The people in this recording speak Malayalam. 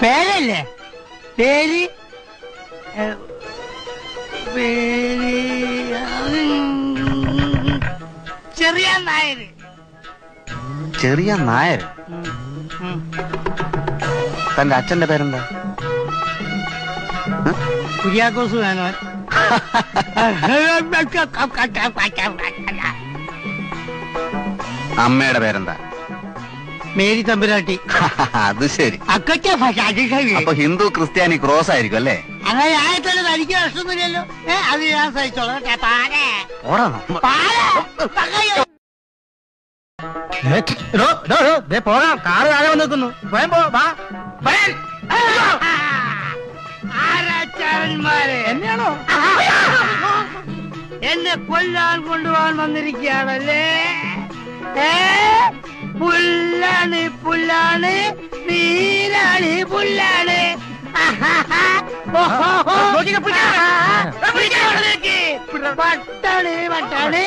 പേരല്ലേ? പേര് ചെറിയ നായർ. ചെറിയ നായർ? തന്റെ അച്ഛന്റെ പേരെന്താ? കുര്യാക്കോസ് വേണോൻ. അമ്മയുടെ പേരെന്താ? മേരി തമ്പുരാട്ടി. അത് ശരി. അപ്പൊ ഹിന്ദു ക്രിസ്ത്യാനി ക്രോസ് ആയിരിക്കും അല്ലേ? അങ്ങനെ ആയിട്ടല്ലേ തനിക്ക് പ്രശ്നമൊന്നുമില്ലല്ലോ. അത് ഞാൻ സഹിച്ചോളാം. പോകാം, കാറ് താഴെ വന്ന് നിൽക്കുന്നു. സ്വയം ആരാച്ചാരന്മാരെ എന്നെയാണോ എന്നെ കൊല്ലാൻ കൊണ്ടുപോകാൻ വന്നിരിക്കുകയാണല്ലേ? പുല്ലാണ് പുല്ലാണ് നീലാണ് പുല്ലാണ്. പട്ടാണ് പട്ടാണ്